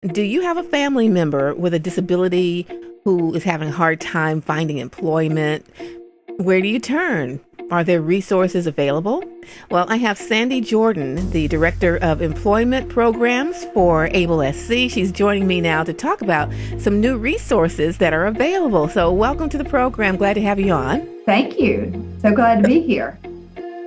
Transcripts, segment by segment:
Do you have a family member with a disability who is having a hard time finding employment? Where do you turn? Are there resources available? Well, I have Sandy Jordan, the Director of Employment Programs for Able SC. She's joining me now to talk about some new resources that are available. So, welcome to the program. Glad to have you on. Thank you. So glad to be here.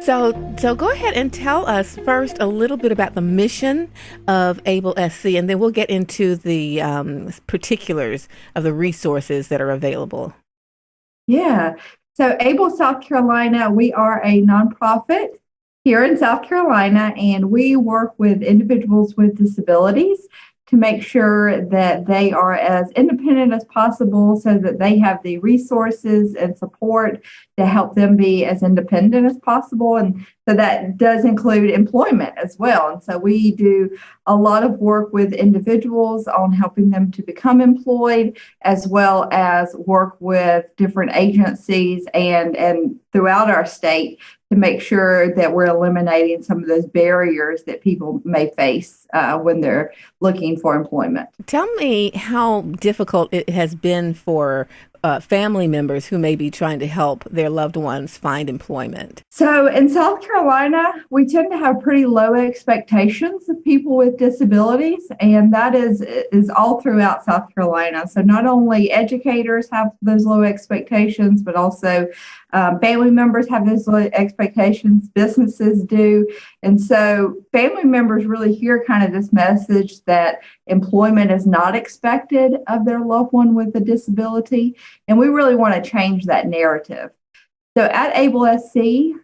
So go ahead and tell us first a little bit about the mission of Able SC, and then we'll get into the particulars of the resources that are available. Yeah. So Able South Carolina, we are a nonprofit here in South Carolina, and we work with individuals with disabilities to make sure that they are as independent as possible so that they have the resources and support to help them be as independent as possible. And so that does include employment as well. And so we do a lot of work with individuals on helping them to become employed, as well as work with different agencies and throughout our state to make sure that we're eliminating some of those barriers that people may face when they're looking for employment. Tell me how difficult it has been for family members who may be trying to help their loved ones find employment. So in South Carolina, we tend to have pretty low expectations of people with disabilities, and that is all throughout South Carolina. So not only educators have those low expectations, but also family members have those low expectations, businesses do. And so family members really hear kind of this message that employment is not expected of their loved one with a disability. And we really want to change that narrative. So at Able SC,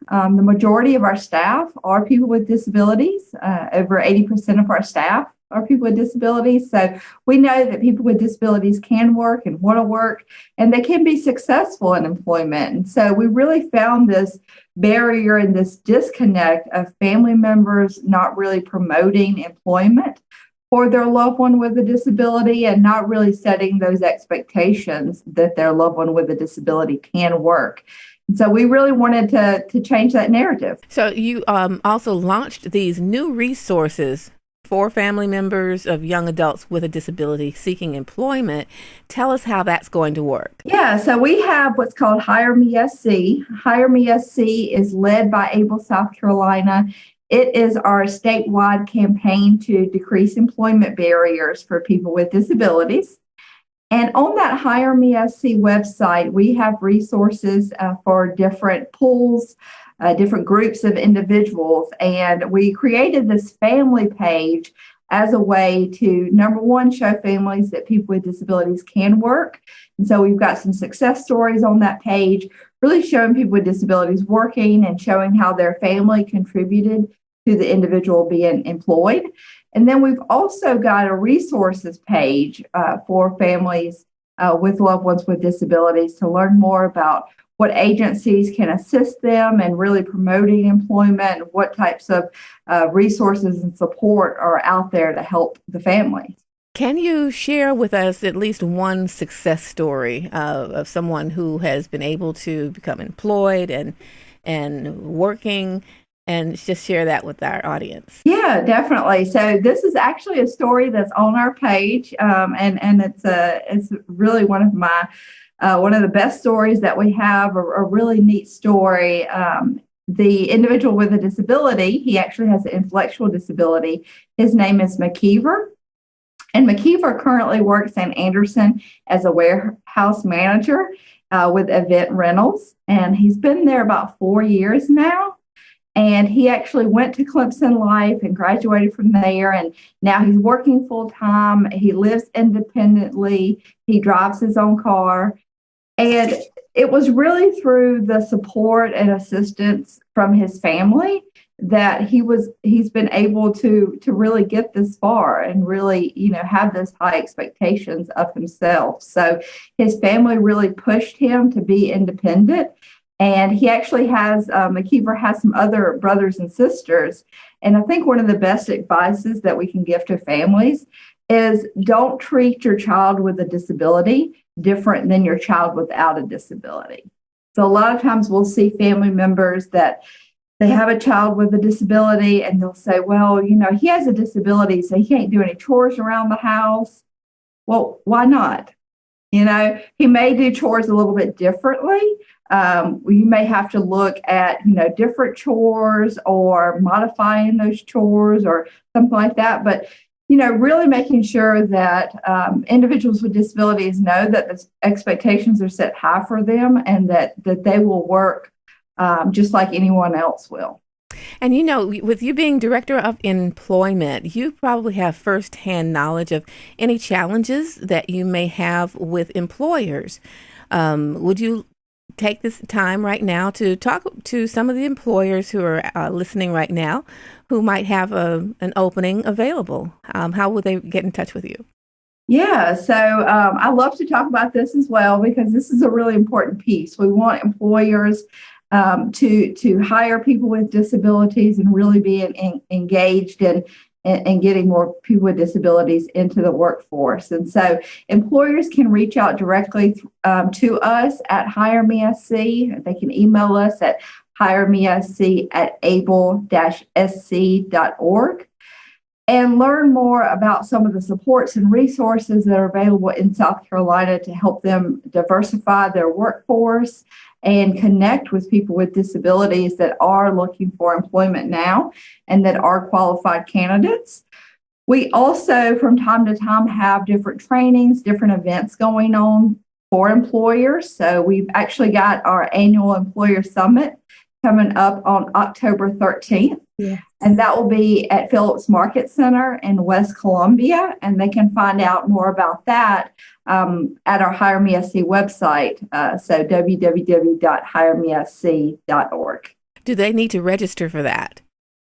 the majority of our staff are people with disabilities. Over 80% of our staff are people with disabilities. So we know that people with disabilities can work and want to work, and they can be successful in employment. And so we really found this barrier and this disconnect of family members not really promoting employment for their loved one with a disability and not really setting those expectations that their loved one with a disability can work. And so we really wanted to change that narrative. So you also launched these new resources for family members of young adults with a disability seeking employment. Tell us how that's going to work. Yeah, so we have what's called Hire Me SC. Hire Me SC is led by Able South Carolina. It is our statewide campaign to decrease employment barriers for people with disabilities. And on that Hire Me SC website, we have resources for different pools, different groups of individuals. And we created this family page as a way to, number one, show families that people with disabilities can work. And so we've got some success stories on that page, really showing people with disabilities working and showing how their family contributed to the individual being employed. And then we've also got a resources page for families with loved ones with disabilities to learn more about what agencies can assist them in really promoting employment, and what types of resources and support are out there to help the family. Can you share with us at least one success story of someone who has been able to become employed and working, and just share that with our audience? Yeah, definitely. So this is actually a story that's on our page, and it's really one of my one of the best stories that we have. A really neat story. The individual with a disability, he actually has an intellectual disability. His name is McKeever. And McKeever currently works in Anderson as a warehouse manager with Event Rentals. And he's been there about 4 years now. And he actually went to Clemson Life and graduated from there. And now he's working full time. He lives independently. He drives his own car. And it was really through the support and assistance from his family that he's been able to really get this far and really, have those high expectations of himself. So his family really pushed him to be independent. And he actually McKeever has some other brothers and sisters. And I think one of the best advices that we can give to families is don't treat your child with a disability different than your child without a disability. So a lot of times we'll see family members that they have a child with a disability and they'll say, well, he has a disability, so he can't do any chores around the house. Well, why not? He may do chores a little bit differently. You may have to look at, different chores or modifying those chores or something like that. But, really making sure that individuals with disabilities know that the expectations are set high for them and that they will work just like anyone else will. And with you being director of employment, you probably have firsthand knowledge of any challenges that you may have with employers. Would you take this time right now to talk to some of the employers who are listening right now who might have an opening available? How would they get in touch with you? Yeah, so I love to talk about this as well because this is a really important piece. We want employers to hire people with disabilities and really be engaged in getting more people with disabilities into the workforce. And so employers can reach out directly to us at HireMeSC. They can email us at hiremesc@able-sc.org and learn more about some of the supports and resources that are available in South Carolina to help them diversify their workforce and connect with people with disabilities that are looking for employment now and that are qualified candidates. We also, from time to time, have different trainings, different events going on for employers. So we've actually got our annual employer summit coming up on October 13th. Yeah. And that will be at Phillips Market Center in West Columbia. And they can find out more about that at our HireMeSC website. So www.hiremesc.org. Do they need to register for that?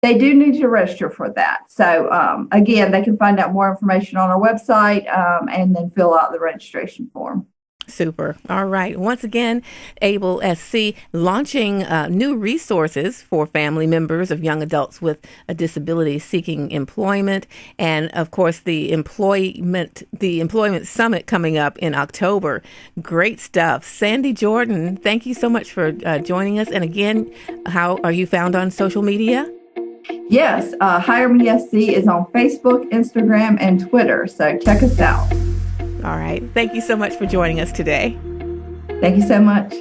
They do need to register for that. So again, they can find out more information on our website and then fill out the registration form. Super. All right. Once again, Able SC launching new resources for family members of young adults with a disability seeking employment, and of course the employment summit coming up in October. Great stuff. Sandy Jordan, thank you so much for joining us. And again, how are you found on social media? Yes, HireMeSC is on Facebook, Instagram, and Twitter. So check us out. All right. Thank you so much for joining us today. Thank you so much.